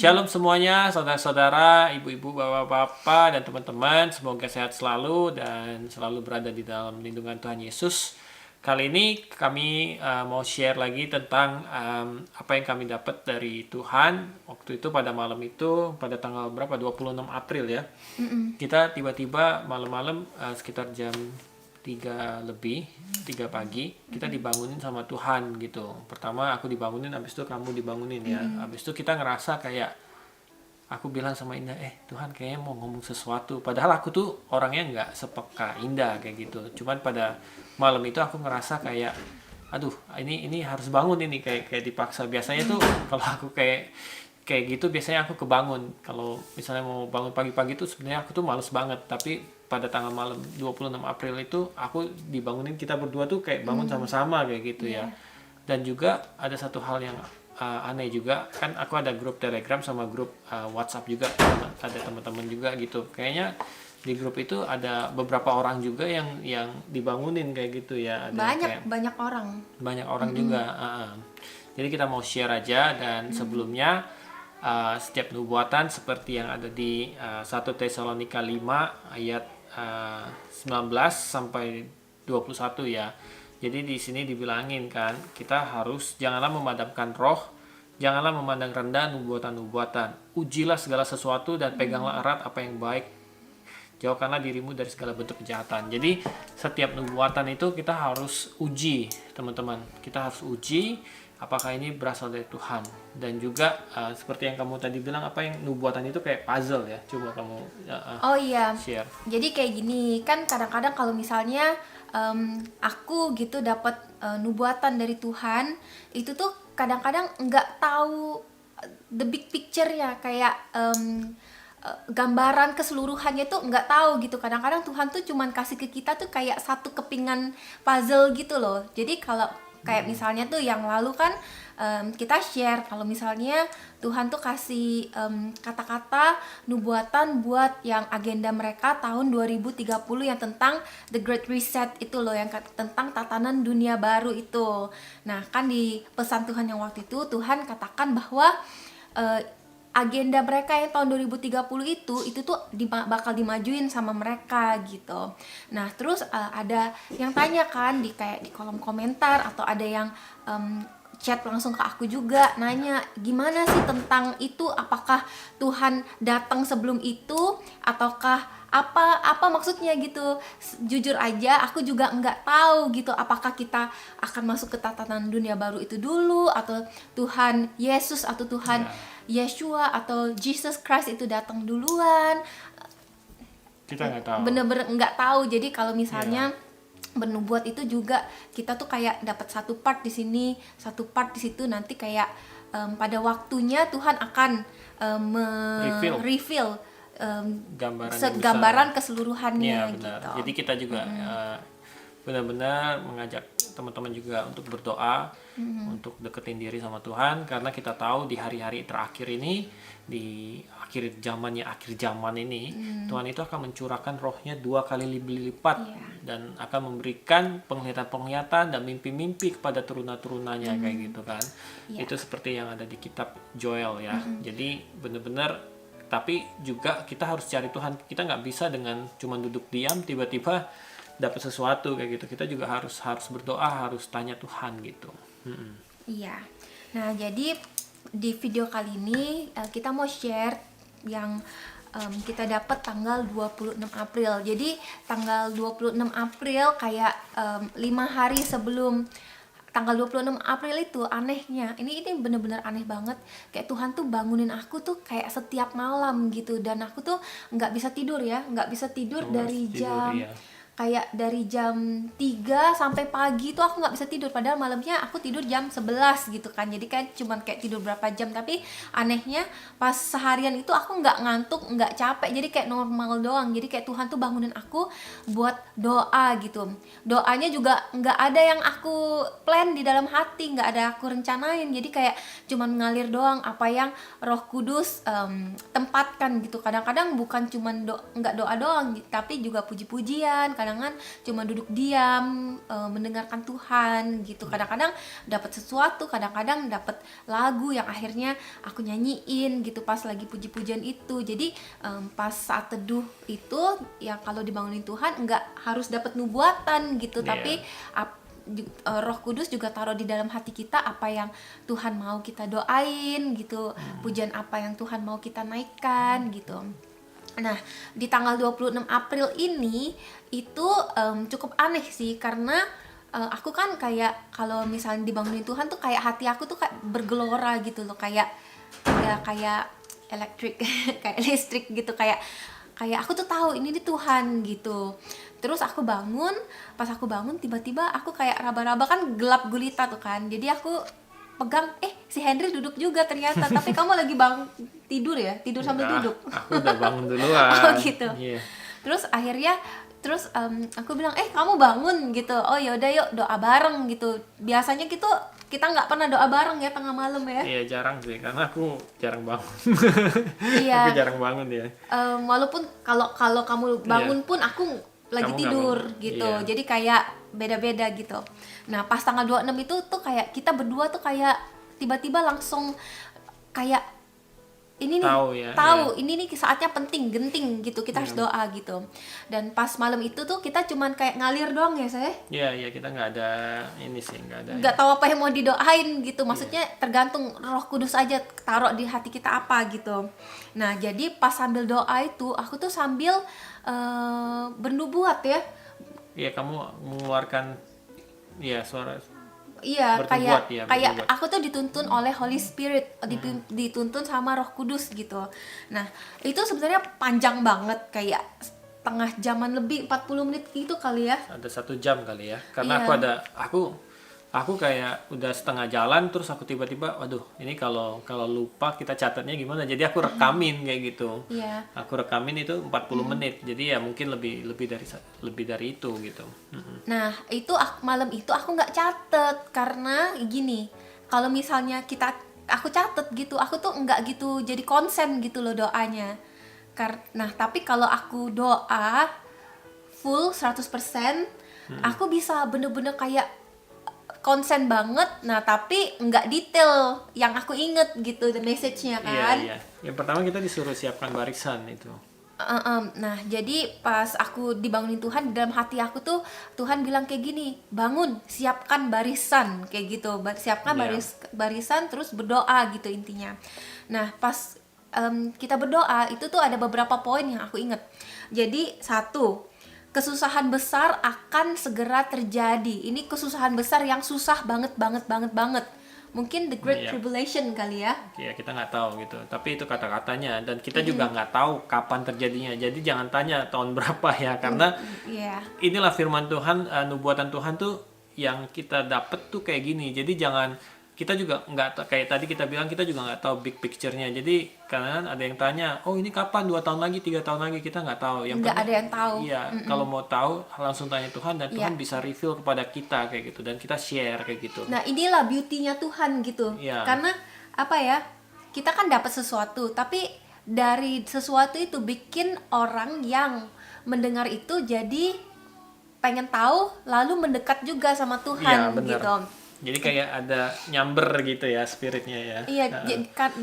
Shalom semuanya, saudara-saudara, ibu-ibu, bapak-bapak, dan teman-teman. Semoga sehat selalu dan selalu berada di dalam lindungan Tuhan Yesus. Kali ini kami mau share lagi tentang apa yang kami dapat dari Tuhan. Waktu itu pada malam itu, pada tanggal berapa? 26 April ya. Kita tiba-tiba malam-malam sekitar jam 3 lebih, 3 pagi, kita dibangunin sama Tuhan gitu. Pertama aku dibangunin, habis itu kamu dibangunin ya. Habis itu kita ngerasa kayak, aku bilang sama Indah, Tuhan kayaknya mau ngomong sesuatu. Padahal aku tuh orangnya nggak sepeka Indah kayak gitu. Cuman pada malam itu aku ngerasa kayak, aduh ini harus bangun ini, kayak dipaksa. Biasanya tuh kalau aku kayak gitu biasanya aku kebangun. Kalau misalnya mau bangun pagi-pagi tuh sebenarnya aku tuh males banget, tapi pada tanggal malam 26 April itu aku dibangunin, kita berdua tuh kayak bangun sama-sama kayak gitu ya. Dan juga ada satu hal yang aneh juga, kan aku ada grup Telegram sama grup WhatsApp juga, ada teman-teman juga gitu. Kayaknya di grup itu ada beberapa orang juga yang dibangunin kayak gitu ya. Ada banyak orang juga. Jadi kita mau share aja, dan sebelumnya setiap nubuatan seperti yang ada di 1 Tesalonika 5 ayat 19 sampai 21 ya. Jadi di sini dibilangin kan, kita harus janganlah memadamkan roh, janganlah memandang rendah nubuatan-nubuatan. Ujilah segala sesuatu dan peganglah erat apa yang baik. Jauhkanlah dirimu dari segala bentuk kejahatan. Jadi setiap nubuatan itu kita harus uji, teman-teman. Kita harus uji apakah ini berasal dari Tuhan. Dan juga seperti yang kamu tadi bilang, apa yang nubuatan itu kayak puzzle ya. Coba kamu Oh iya, share. jadi kayak gini kan, kadang-kadang kalau misalnya aku gitu dapat nubuatan dari Tuhan, itu tuh kadang-kadang nggak tahu the big picture ya, kayak gambaran keseluruhannya tuh nggak tahu gitu. Kadang-kadang Tuhan tuh cuman kasih ke kita tuh kayak satu kepingan puzzle gitu loh. Jadi kalau kayak misalnya tuh yang lalu kan kita share kalau misalnya Tuhan tuh kasih kata-kata nubuatan buat yang agenda mereka tahun 2030 yang tentang The Great Reset itu loh, yang tentang tatanan dunia baru itu. Nah kan di pesan Tuhan yang waktu itu, Tuhan katakan bahwa agenda mereka yang tahun 2030 itu tuh bakal dimajuin sama mereka gitu. Nah terus ada yang tanya kan di kayak di kolom komentar, atau ada yang chat langsung ke aku juga nanya gimana sih tentang itu, apakah Tuhan datang sebelum itu ataukah apa maksudnya gitu. Jujur aja aku juga nggak tahu gitu, apakah kita akan masuk ke tatanan dunia baru itu dulu, atau Tuhan Yesus atau Tuhan Yeshua atau Jesus Christ itu datang duluan. Kita nggak tahu. Bener-bener nggak tahu. Jadi kalau misalnya bernubuat itu juga kita tuh kayak dapat satu part di sini, satu part di situ, nanti kayak pada waktunya Tuhan akan reveal gambaran keseluruhannya gitu. Jadi kita juga benar-benar mengajak teman-teman juga untuk berdoa, untuk deketin diri sama Tuhan, karena kita tahu di hari-hari terakhir ini, di akhir zaman ini, Tuhan itu akan mencurahkan rohnya 2 kali lebih lipat, dan akan memberikan penglihatan-penglihatan dan mimpi-mimpi kepada turuna-turunanya kayak gitu kan. Itu seperti yang ada di kitab Joel ya. Jadi benar-benar, tapi juga kita harus cari Tuhan. Kita nggak bisa dengan cuma duduk diam tiba-tiba dapat sesuatu kayak gitu. Kita juga harus berdoa, harus tanya Tuhan gitu. Iya. Nah jadi di video kali ini kita mau share yang kita dapat tanggal 26 April. Jadi tanggal 26 April kayak 5 hari sebelum tanggal 26 April itu, anehnya ini bener-bener aneh banget, kayak Tuhan tuh bangunin aku tuh kayak setiap malam gitu, dan aku tuh nggak bisa tidur dari jam kayak dari jam 3 sampai pagi tuh aku nggak bisa tidur, padahal malamnya aku tidur jam 11 gitu kan. Jadi kan cuman kayak tidur berapa jam, tapi anehnya pas seharian itu aku nggak ngantuk, nggak capek, jadi kayak normal doang. Jadi kayak Tuhan tuh bangunin aku buat doa gitu. Doanya juga nggak ada yang aku plan di dalam hati, nggak ada aku rencanain, jadi kayak cuman ngalir doang apa yang Roh Kudus tempatkan gitu. Kadang-kadang bukan cuman nggak doa doang, tapi juga puji-pujian, kadang kadang-kadang cuma duduk diam, mendengarkan Tuhan gitu. Kadang-kadang dapat sesuatu, kadang-kadang dapat lagu yang akhirnya aku nyanyiin gitu pas lagi puji-pujian itu. Jadi pas saat teduh itu ya kalau dibangunin Tuhan nggak harus dapat nubuatan gitu, tapi Roh Kudus juga taruh di dalam hati kita apa yang Tuhan mau kita doain gitu, pujian apa yang Tuhan mau kita naikkan gitu. Nah, di tanggal 26 April ini itu cukup aneh sih, karena aku kan kayak kalau misalnya dibangunin Tuhan tuh kayak hati aku tuh kayak bergelora gitu loh, kayak elektrik kayak listrik gitu, kayak aku tuh tahu ini di Tuhan gitu. Terus aku bangun, pas aku bangun tiba-tiba aku kayak raba-raba, kan gelap gulita tuh kan. Jadi aku pegang, si Henry duduk juga ternyata. Tapi kamu lagi tidur ya? Tidur sambil duduk? Aku udah bangun duluan. Oh gitu. Yeah. Terus akhirnya aku bilang, kamu bangun gitu. Oh yaudah yuk doa bareng gitu. Biasanya gitu kita nggak pernah doa bareng ya tengah malam ya. Iya jarang sih, karena aku jarang bangun. Iya. Aku jarang bangun ya. Walaupun kalau kamu bangun pun aku lagi Kamu tidur bangun. gitu. Iya. Jadi kayak beda-beda gitu. Nah, pas tanggal 26 itu tuh kayak kita berdua tuh kayak tiba-tiba langsung kayak ini nih, Tahu ya, ini nih saatnya penting, genting gitu, kita harus doa gitu. Dan pas malam itu tuh kita cuman kayak ngalir doang ya saya. Iya kita nggak ada ini sih, nggak Tahu apa yang mau didoain gitu, maksudnya tergantung Roh Kudus aja taruh di hati kita apa gitu. Nah jadi pas sambil doa itu aku tuh sambil bernubuat ya. Iya kamu mengeluarkan suara. Iya, Bernubuat, kayak bernubuat. aku tuh dituntun oleh Holy Spirit, dituntun sama Roh Kudus gitu. Nah, itu sebenarnya panjang banget, kayak setengah jaman lebih, 40 menit gitu kali ya. Ada 1 jam kali ya, karena Iya. aku kayak udah setengah jalan, terus aku tiba-tiba waduh ini kalau lupa kita catatnya gimana, jadi aku rekamin kayak gitu. Iya. Aku rekamin itu 40 menit, jadi ya mungkin lebih dari itu gitu. Nah, itu malam itu aku nggak catet karena gini, kalau misalnya aku catet gitu, aku tuh nggak gitu jadi konsen gitu loh doanya. Nah, tapi kalau aku doa full 100%, aku bisa bener-bener kayak konsen banget. Nah, tapi nggak detail yang aku inget gitu the message-nya kan. Iya. Yang pertama kita disuruh siapkan barisan itu. Nah, jadi pas aku dibangunin Tuhan, di dalam hati aku tuh Tuhan bilang kayak gini, bangun, siapkan barisan, kayak gitu, siapkan Iya. barisan, terus berdoa gitu intinya. Nah, pas kita berdoa itu tuh ada beberapa poin yang aku inget. Jadi 1, kesusahan besar akan segera terjadi. Ini kesusahan besar yang susah banget. Mungkin the Great Iya. Tribulation kali ya. Ya kita nggak tahu gitu, tapi itu kata-katanya, dan kita juga nggak tahu kapan terjadinya, jadi jangan tanya tahun berapa ya, karena Iya. inilah firman Tuhan, nubuatan Tuhan tuh yang kita dapet tuh kayak gini. Jadi jangan, kita juga nggak kayak tadi kita bilang, kita juga nggak tahu big picture-nya. Jadi karena ada yang tanya, oh ini kapan, 2 tahun lagi, 3 tahun lagi, kita nggak tahu. Nggak ada yang tahu. Iya, kalau mau tahu langsung tanya Tuhan, dan Tuhan bisa reveal kepada kita kayak gitu, dan kita share kayak gitu. Nah, inilah beauty-nya Tuhan gitu. Iya. Karena apa ya? Kita kan dapat sesuatu, tapi dari sesuatu itu bikin orang yang mendengar itu jadi pengen tahu, lalu mendekat juga sama Tuhan Iya, benar. gitu. Jadi kayak ada nyamber gitu ya spiritnya ya. Iya,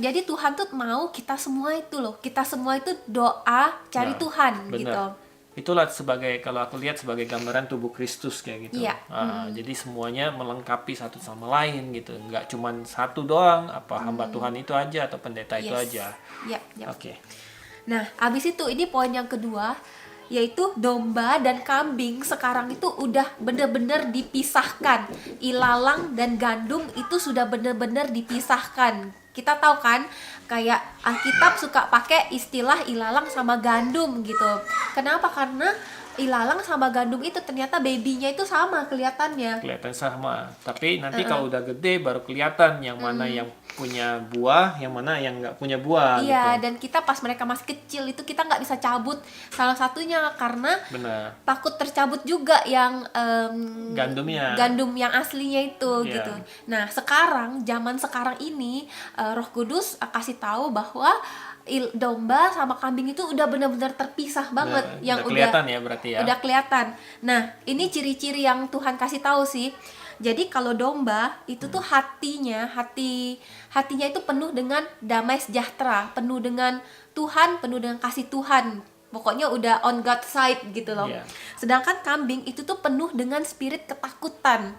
jadi Tuhan tuh mau kita semua itu loh. Kita semua itu doa cari Nah, Tuhan benar. gitu. Itulah sebagai, kalau aku lihat sebagai gambaran tubuh Kristus kayak gitu. Iya. Jadi semuanya melengkapi satu sama lain gitu. Nggak cuman satu doang, apa hamba Tuhan itu aja atau pendeta itu Yes. aja. Yap. Oke. Nah, abis itu ini poin yang kedua, yaitu domba dan kambing sekarang itu udah bener-bener dipisahkan. Ilalang dan gandum itu sudah bener-bener dipisahkan. Kita tahu kan, kayak Alkitab suka pakai istilah ilalang sama gandum gitu. Kenapa? Karena ilalang sama gandum itu ternyata babynya itu sama kelihatannya. Kelihatan sama. Tapi nanti kalau udah gede baru kelihatan yang mana yang punya buah, yang mana yang nggak punya buah Iya, gitu. dan kita pas mereka masih kecil itu kita nggak bisa cabut salah satunya karena Benar. takut tercabut juga yang Gandumnya. gandum yang aslinya itu Iya. gitu. Nah sekarang zaman sekarang ini Roh Kudus kasih tahu bahwa domba sama kambing itu udah benar-benar terpisah banget, yang udah kelihatan ya berarti ya. udah kelihatan. Nah ini ciri-ciri yang Tuhan kasih tahu sih. Jadi kalau domba itu tuh hatinya itu penuh dengan damai sejahtera, penuh dengan Tuhan, penuh dengan kasih Tuhan. Pokoknya udah on God's side gitu loh. Iya. Sedangkan kambing itu tuh penuh dengan spirit ketakutan.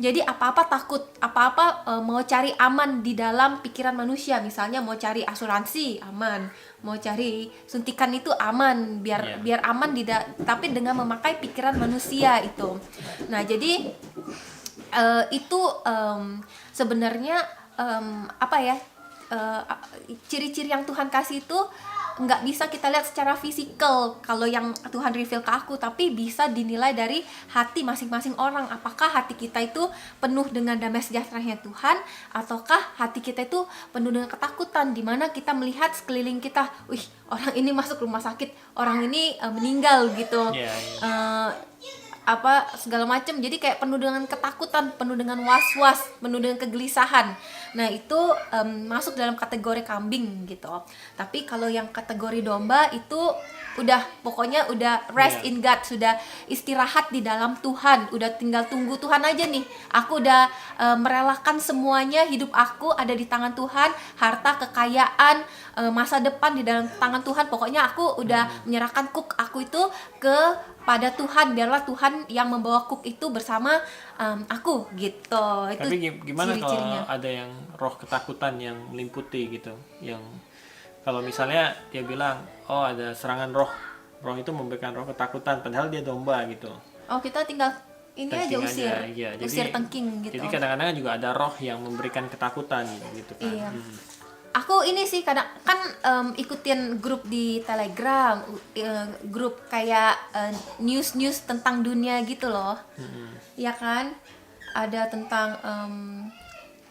Jadi apa-apa takut, apa-apa mau cari aman di dalam pikiran manusia. Misalnya mau cari asuransi aman, mau cari suntikan itu aman, Iya. biar aman tapi dengan memakai pikiran manusia itu. Nah jadi itu sebenarnya apa ya, ciri-ciri yang Tuhan kasih itu nggak bisa kita lihat secara fisikal kalau yang Tuhan reveal ke aku, tapi bisa dinilai dari hati masing-masing orang. Apakah hati kita itu penuh dengan damai sejahteranya Tuhan, ataukah hati kita itu penuh dengan ketakutan, dimana kita melihat sekeliling kita, wih orang ini masuk rumah sakit, orang ini meninggal gitu. Iya, Apa segala macam, jadi kayak penuh dengan ketakutan, penuh dengan was-was, penuh dengan kegelisahan. Nah itu masuk dalam kategori kambing gitu. Tapi kalau yang kategori domba itu pokoknya udah rest in God, sudah istirahat di dalam Tuhan, udah tinggal tunggu Tuhan aja nih. Aku udah merelakan semuanya, hidup aku ada di tangan Tuhan, harta, kekayaan, masa depan di dalam tangan Tuhan. Pokoknya aku udah menyerahkan kuk aku itu pada Tuhan, biarlah Tuhan yang membawa kuk itu bersama aku gitu. Itu Tapi gimana ciri-cirinya. kalau ada yang roh ketakutan yang meliputi gitu, yang kalau misalnya dia bilang, oh ada serangan roh itu memberikan roh ketakutan, padahal dia domba gitu. Oh kita tinggal ini aja Tengking usir, iya. usir tengking gitu. Jadi kadang-kadang juga ada roh yang memberikan ketakutan gitu kan. Iya. Aku ini sih kadang kan ikutin grup di Telegram, grup kayak news tentang dunia gitu loh. Ya kan? Ada tentang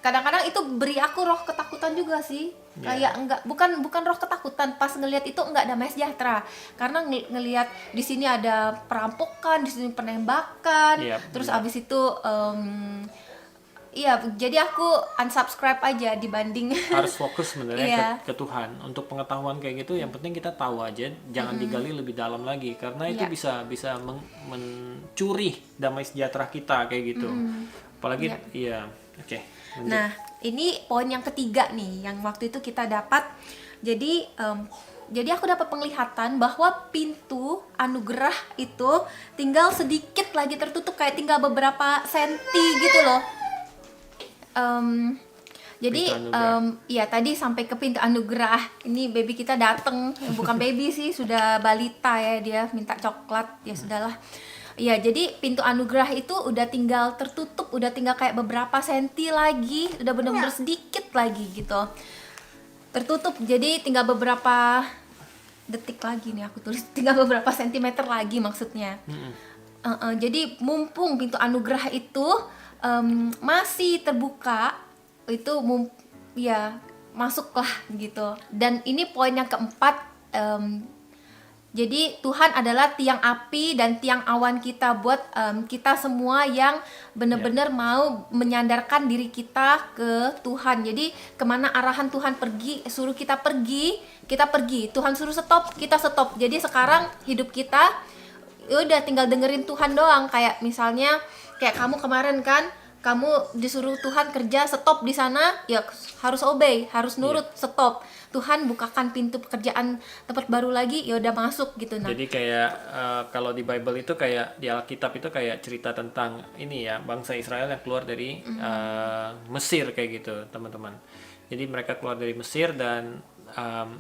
kadang-kadang itu beri aku roh ketakutan juga sih. Kayak enggak, bukan roh ketakutan, pas ngelihat itu enggak damai sejahtera. Karena ngelihat di sini ada perampokan, di sini penembakan, Iya, terus benar. abis itu iya, jadi aku unsubscribe aja dibanding Harus fokus sebenarnya Iya. ke Tuhan. Untuk pengetahuan kayak gitu, yang penting kita tahu aja, jangan digali lebih dalam lagi, karena itu Iya. bisa mencuri damai sejahtera kita kayak gitu. Apalagi iya, oke. Lanjut. Nah, ini poin yang ketiga nih, yang waktu itu kita dapat. Jadi aku dapat penglihatan bahwa pintu anugerah itu tinggal sedikit lagi tertutup, kayak tinggal beberapa senti gitu loh. Jadi Pintu anugerah. ya tadi sampai ke pintu anugerah. Ini baby kita dateng, bukan baby sih, sudah balita ya, dia minta coklat, ya sudahlah. Ya, jadi pintu anugerah itu udah tinggal tertutup, udah tinggal kayak beberapa senti lagi, udah bener-bener sedikit lagi gitu. Tertutup, jadi tinggal beberapa detik lagi nih aku tulis, tinggal beberapa sentimeter lagi maksudnya. Jadi mumpung pintu anugerah itu masih terbuka, itu ya masuklah gitu. Dan ini poin yang keempat, jadi Tuhan adalah tiang api dan tiang awan kita buat kita semua yang benar-benar mau menyandarkan diri kita ke Tuhan. Jadi kemana arahan Tuhan pergi, suruh kita pergi, kita pergi. Tuhan suruh stop, kita stop. Jadi sekarang hidup kita udah tinggal dengerin Tuhan doang. Kayak misalnya kayak kamu kemarin kan, kamu disuruh Tuhan kerja, stop di sana, ya harus obey, harus nurut, stop. Tuhan bukakan pintu pekerjaan tempat baru lagi, ya udah masuk gitu. Nah, Jadi kayak kalau di Bible itu kayak di Alkitab itu kayak cerita tentang ini ya, bangsa Israel yang keluar dari Mesir kayak gitu, teman-teman. Jadi mereka keluar dari Mesir dan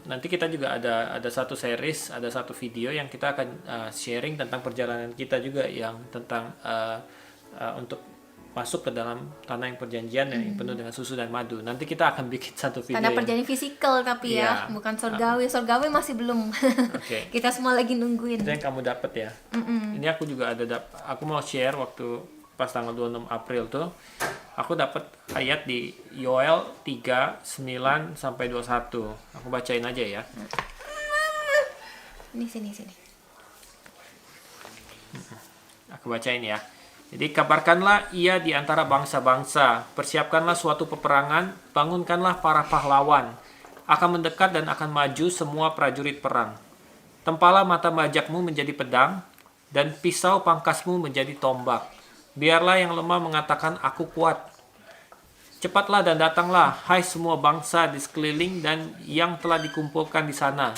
nanti kita juga ada satu series, ada satu video yang kita akan sharing tentang perjalanan kita juga, yang tentang untuk masuk ke dalam tanah yang perjanjian yang penuh dengan susu dan madu. Nanti kita akan bikin satu video. tanda yang- perjanjian fisikal tapi Iya. ya, bukan surgawi. Surgawi masih belum. Oke. Kita semua lagi nungguin. Itu yang kamu dapat ya. Ini aku juga ada aku mau share waktu pas tanggal 26 April tuh Aku dapat ayat di Yoel 3, 9 sampai 21. Aku bacain aja ya. Ini sini. Aku bacain ya. Jadi kabarkanlah ia di antara bangsa-bangsa, persiapkanlah suatu peperangan, bangunkanlah para pahlawan. Akan mendekat dan akan maju semua prajurit perang. Tempalah mata bajakmu menjadi pedang, dan pisau pangkasmu menjadi tombak. Biarlah yang lemah mengatakan, aku kuat. Cepatlah dan datanglah, hai semua bangsa di sekeliling dan yang telah dikumpulkan di sana.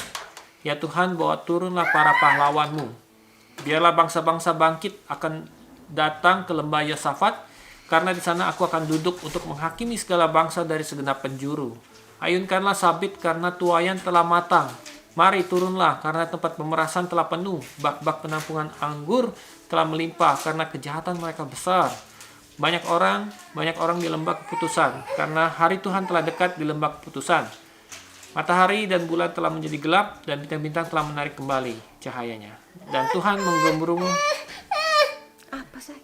Ya Tuhan, bawa turunlah para pahlawanmu. Biarlah bangsa-bangsa bangkit akan datang ke lembah Yosafat, karena di sana aku akan duduk untuk menghakimi segala bangsa dari segenap penjuru. Ayunkanlah sabit karena tuaian telah matang. Mari turunlah karena tempat pemerasan telah penuh. Bak-bak penampungan anggur telah melimpah karena kejahatan mereka besar. Banyak orang di lembah keputusan, karena hari Tuhan telah dekat di lembah keputusan. Matahari dan bulan telah menjadi gelap, dan bintang-bintang telah menarik kembali cahayanya. Dan Tuhan Apa sih?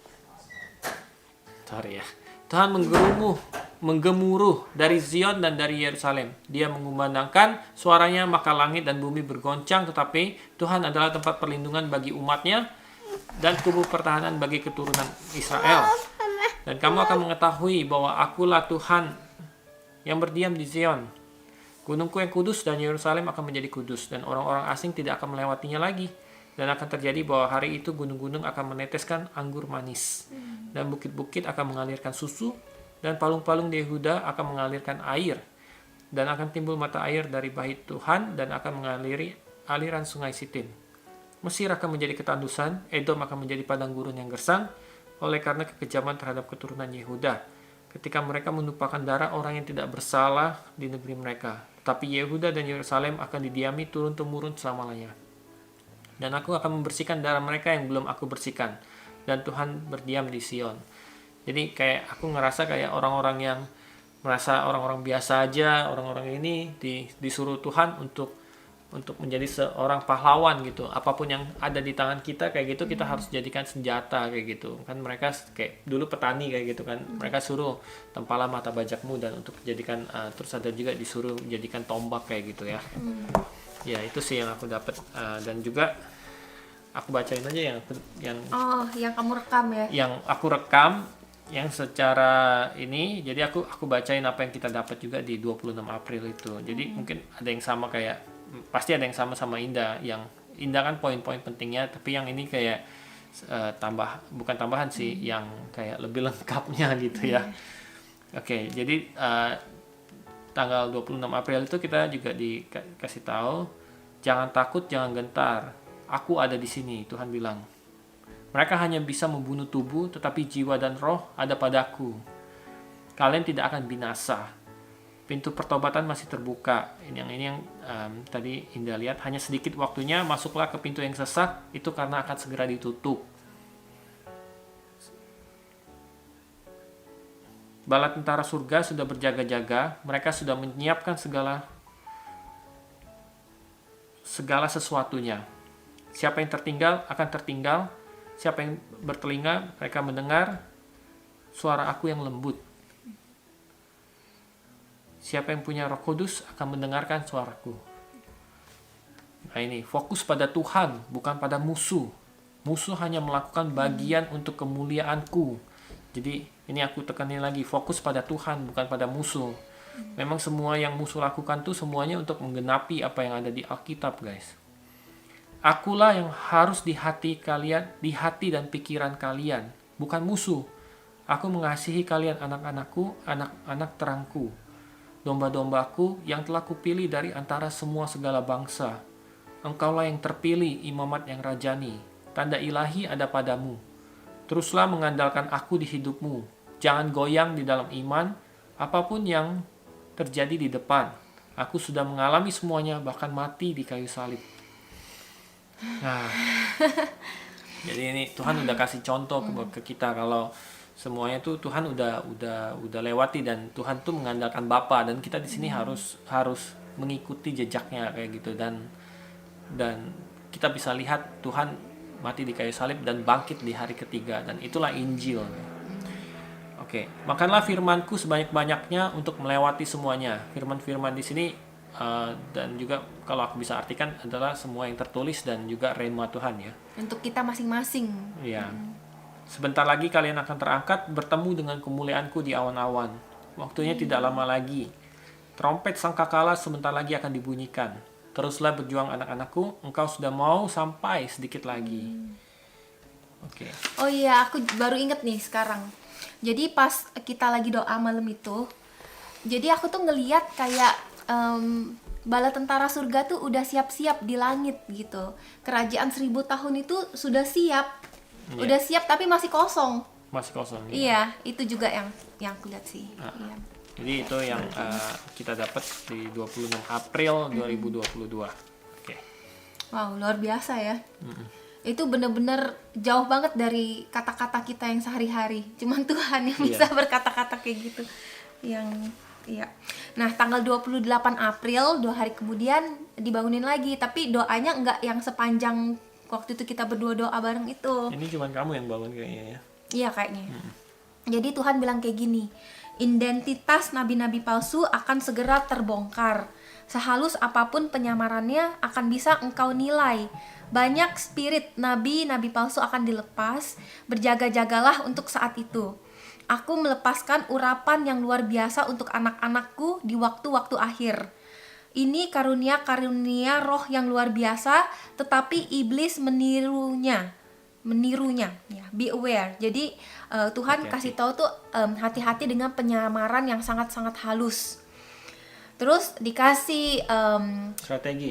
Tuhan menggemuruh dari Zion dan dari Yerusalem. Dia mengumandangkan suaranya, maka langit dan bumi bergoncang. Tetapi Tuhan adalah tempat perlindungan bagi umatnya dan kubu pertahanan bagi keturunan Israel. Dan kamu akan mengetahui bahwa akulah Tuhan yang berdiam di Zion. Gunungku yang kudus dan Yerusalem akan menjadi kudus, dan orang-orang asing tidak akan melewatinya lagi. Dan akan terjadi bahwa hari itu gunung-gunung akan meneteskan anggur manis, dan bukit-bukit akan mengalirkan susu, dan palung-palung di Yehuda akan mengalirkan air. Dan akan timbul mata air dari bait Tuhan, dan akan mengaliri aliran sungai Sitim. Mesir akan menjadi ketandusan, Edom akan menjadi padang gurun yang gersang, oleh karena kekejaman terhadap keturunan Yehuda, ketika mereka menumpahkan darah orang yang tidak bersalah di negeri mereka. Tapi Yehuda dan Yerusalem akan didiami turun-temurun selama-lamanya. Dan aku akan membersihkan darah mereka yang belum aku bersihkan. Dan Tuhan berdiam di Sion. Jadi kayak aku ngerasa kayak orang-orang yang merasa orang-orang biasa aja, orang-orang ini disuruh Tuhan untuk menjadi seorang pahlawan gitu. Apapun yang ada di tangan kita kayak gitu, kita harus jadikan senjata kayak gitu. Kan mereka kayak dulu petani kayak gitu kan. Mereka suruh tempalah mata bajakmu, dan untuk jadikan terus ada juga disuruh jadikan tombak kayak gitu ya. Ya itu sih yang aku dapat, dan juga aku bacain aja yang kamu rekam ya. yang aku rekam yang secara ini. Jadi aku bacain apa yang kita dapat juga di 26 April itu. Jadi mungkin ada yang sama kayak, pasti ada yang sama Indah. Yang Indah kan poin-poin pentingnya, tapi yang ini kayak bukan tambahan sih, yang kayak lebih lengkapnya gitu ya. Oke, jadi tanggal 26 April itu kita juga dikasih tahu, jangan takut, jangan gentar. Aku ada di sini, Tuhan bilang. Mereka hanya bisa membunuh tubuh, tetapi jiwa dan roh ada padaku. Kalian tidak akan binasa. Pintu pertobatan masih terbuka. Ini yang tadi Indah lihat, hanya sedikit waktunya, masuklah ke pintu yang sesak, itu karena akan segera ditutup. Bala tentara surga sudah berjaga-jaga, mereka sudah menyiapkan segala sesuatunya. Siapa yang tertinggal akan tertinggal, siapa yang bertelinga mereka mendengar suara aku yang lembut. Siapa yang punya Roh Kudus akan mendengarkan suaraku. Nah ini, fokus pada Tuhan, bukan pada musuh. Musuh hanya melakukan bagian untuk kemuliaanku. Jadi ini aku tekanin lagi, fokus pada Tuhan, bukan pada musuh. Memang semua yang musuh lakukan tuh semuanya untuk menggenapi apa yang ada di Alkitab, guys. Akulah yang harus di hati kalian, di hati dan pikiran kalian, bukan musuh. Aku mengasihi kalian, anak-anakku, anak-anak terangku, domba-dombaku yang telah kupilih dari antara semua segala bangsa. Engkaulah yang terpilih, imamat yang rajani. Tanda ilahi ada padamu. Teruslah mengandalkan aku di hidupmu. Jangan goyang di dalam iman, apapun yang terjadi di depan. Aku sudah mengalami semuanya, bahkan mati di kayu salib. Nah, jadi ini Tuhan udah kasih contoh ke kita kalau semuanya tuh Tuhan udah lewati, dan Tuhan tuh mengandalkan Bapa, dan kita di sini harus mengikuti jejaknya kayak gitu, dan kita bisa lihat Tuhan mati di kayu salib dan bangkit di hari ketiga, dan itulah Injil. Oke, makanlah firmanku sebanyak-banyaknya untuk melewati semuanya. Firman-firman di sini dan juga kalau aku bisa artikan adalah semua yang tertulis dan juga rema Tuhan ya. Untuk kita masing-masing. Iya. Sebentar lagi kalian akan terangkat bertemu dengan kemuliaanku di awan-awan. Waktunya tidak lama lagi. Trompet sangkakala sebentar lagi akan dibunyikan. Teruslah berjuang anak-anakku, engkau sudah mau sampai sedikit lagi. Oke. Oh iya, aku baru inget nih sekarang. Jadi pas kita lagi doa malam itu, jadi aku tuh ngeliat kayak bala tentara surga tuh udah siap-siap di langit gitu. Kerajaan 1000 tahun itu sudah siap. Iya. Udah siap tapi masih kosong. Masih kosong. Ya. Iya, itu juga yang aku lihat sih. Iya. Jadi itu yang kita dapat di 26 April 2022. Oke. Wow, luar biasa ya. Itu bener-bener jauh banget dari kata-kata kita yang sehari-hari. Cuman Tuhan yang bisa berkata-kata kayak gitu. Iya. Nah, tanggal 28 April, 2 hari kemudian dibangunin lagi. Tapi doanya nggak yang sepanjang waktu itu kita berdua doa bareng itu. Ini cuma kamu yang bangun kayaknya ya. Iya kayaknya. Jadi Tuhan bilang kayak gini, identitas nabi-nabi palsu akan segera terbongkar. Sehalus apapun penyamarannya akan bisa engkau nilai. Banyak spirit nabi-nabi palsu akan dilepas. Berjaga-jagalah untuk saat itu. Aku melepaskan urapan yang luar biasa untuk anak-anakku di waktu-waktu akhir. Ini karunia-karunia roh yang luar biasa, tetapi iblis menirunya ya, be aware. Jadi Tuhan kasih tahu tuh hati-hati dengan penyamaran yang sangat-sangat halus. Terus dikasih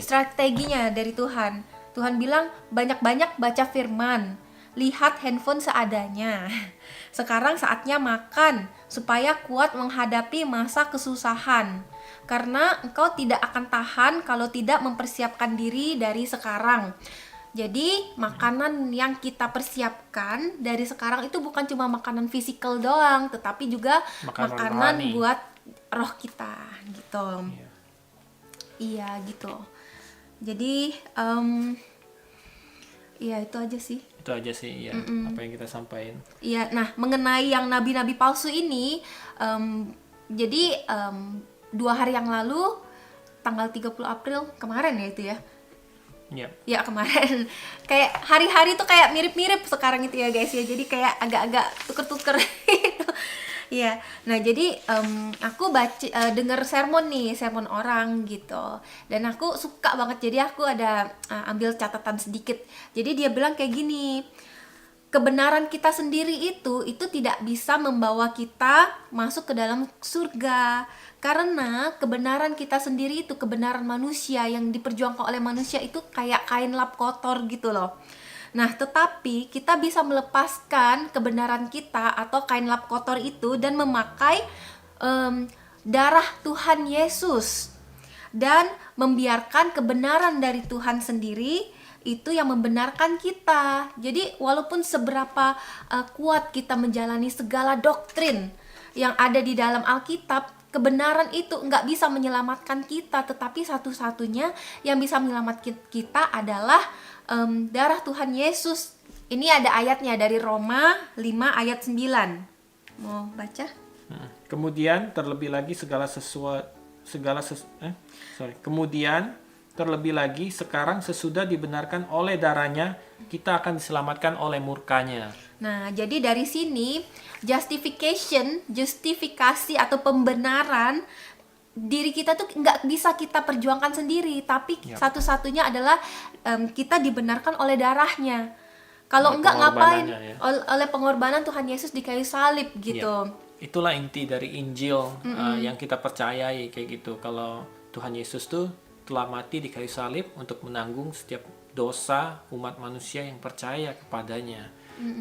strateginya dari Tuhan. Tuhan bilang banyak-banyak baca firman, lihat handphone seadanya. Sekarang saatnya makan supaya kuat menghadapi masa kesusahan. Karena engkau tidak akan tahan kalau tidak mempersiapkan diri dari sekarang. Jadi makanan yang kita persiapkan dari sekarang itu bukan cuma makanan fisikal doang, tetapi juga makanan buat roh kita gitu. Iya gitu. Jadi ya itu aja sih. Itu aja sih ya, apa yang kita sampaikan. Iya, nah mengenai yang nabi-nabi palsu ini, jadi 2 hari yang lalu, tanggal 30 April kemarin ya itu ya. Ya kemarin. Kayak hari-hari tuh kayak mirip-mirip sekarang itu ya guys ya. Jadi kayak agak-agak tuker-tuker gitu. Iya. Nah, jadi aku denger sermon orang gitu. Dan aku suka banget. Jadi aku ada ambil catatan sedikit. Jadi dia bilang kayak gini. Kebenaran kita sendiri itu tidak bisa membawa kita masuk ke dalam surga. Karena kebenaran kita sendiri itu kebenaran manusia yang diperjuangkan oleh manusia itu kayak kain lap kotor gitu loh. Nah, tetapi kita bisa melepaskan kebenaran kita atau kain lap kotor itu dan memakai darah Tuhan Yesus dan membiarkan kebenaran dari Tuhan sendiri itu yang membenarkan kita. Jadi walaupun seberapa kuat kita menjalani segala doktrin yang ada di dalam Alkitab, kebenaran itu nggak bisa menyelamatkan kita, tetapi satu-satunya yang bisa menyelamatkan kita adalah darah Tuhan Yesus. Ini ada ayatnya dari Roma 5 ayat 9. Mau baca? Kemudian terlebih lagi Kemudian terlebih lagi sekarang sesudah dibenarkan oleh darahnya, kita akan diselamatkan oleh murkanya. Nah, jadi dari sini justifikasi atau pembenaran diri kita tuh nggak bisa kita perjuangkan sendiri, tapi satu-satunya adalah kita dibenarkan oleh darahnya. Kalau enggak ngapain? Ya. Oleh pengorbanan Tuhan Yesus di kayu salib gitu. Itulah inti dari Injil yang kita percayai kayak gitu. Kalau Tuhan Yesus tuh telah mati di kayu salib untuk menanggung setiap dosa umat manusia yang percaya kepadanya,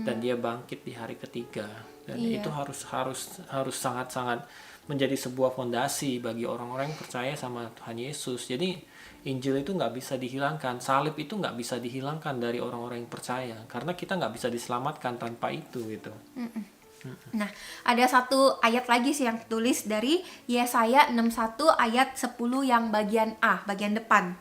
dan dia bangkit di hari ketiga, dan itu harus sangat-sangat menjadi sebuah fondasi bagi orang-orang yang percaya sama Tuhan Yesus. Jadi Injil itu nggak bisa dihilangkan, salib itu nggak bisa dihilangkan dari orang-orang yang percaya, karena kita nggak bisa diselamatkan tanpa itu gitu. Nah, ada satu ayat lagi sih yang tulis dari Yesaya 61 ayat 10 yang bagian A, bagian depan.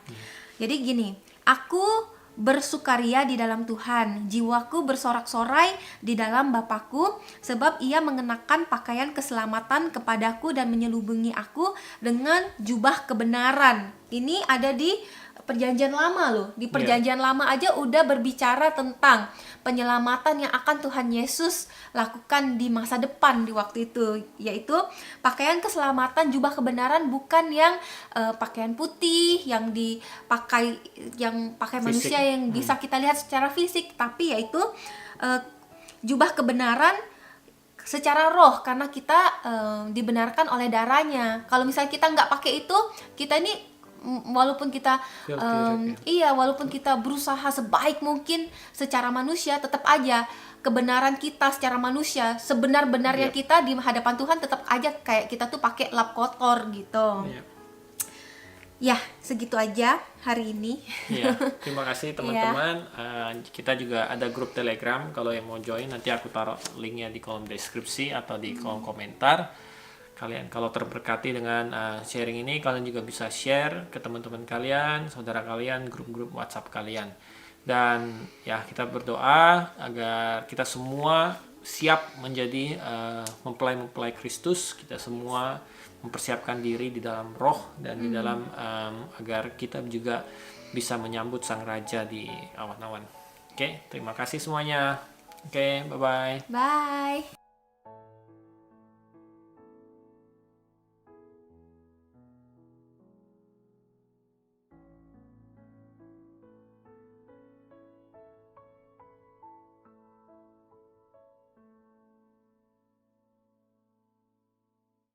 Jadi gini, aku bersukaria di dalam Tuhan. Jiwaku bersorak-sorai di dalam Bapakku, sebab ia mengenakan pakaian keselamatan kepadaku dan menyelubungi aku dengan jubah kebenaran. Ini ada di Perjanjian Lama loh. Di Perjanjian Lama aja udah berbicara tentang penyelamatan yang akan Tuhan Yesus lakukan di masa depan di waktu itu, yaitu pakaian keselamatan, jubah kebenaran, bukan yang pakaian putih yang dipakai, yang pakai Fisik. manusia yang bisa kita lihat secara fisik, tapi yaitu jubah kebenaran secara roh, karena kita dibenarkan oleh darahnya. Kalau misalnya kita nggak pakai itu, kita ini walaupun kita walaupun kita berusaha sebaik mungkin secara manusia, tetap aja kebenaran kita secara manusia, sebenar-benarnya kita di hadapan Tuhan, tetap aja kayak kita tuh pakai lap kotor gitu. Ya, segitu aja hari ini. Ya, terima kasih teman-teman. Kita juga ada grup Telegram, kalau yang mau join nanti aku taruh linknya di kolom deskripsi atau di kolom komentar. Kalian kalau terberkati dengan sharing ini, kalian juga bisa share ke teman-teman kalian, saudara kalian, grup-grup WhatsApp kalian. Dan ya, kita berdoa agar kita semua siap menjadi mempelai-mempelai Kristus. Kita semua mempersiapkan diri di dalam roh dan di dalam agar kita juga bisa menyambut Sang Raja di awan-awan. Oke, terima kasih semuanya. Oke, bye-bye. Bye.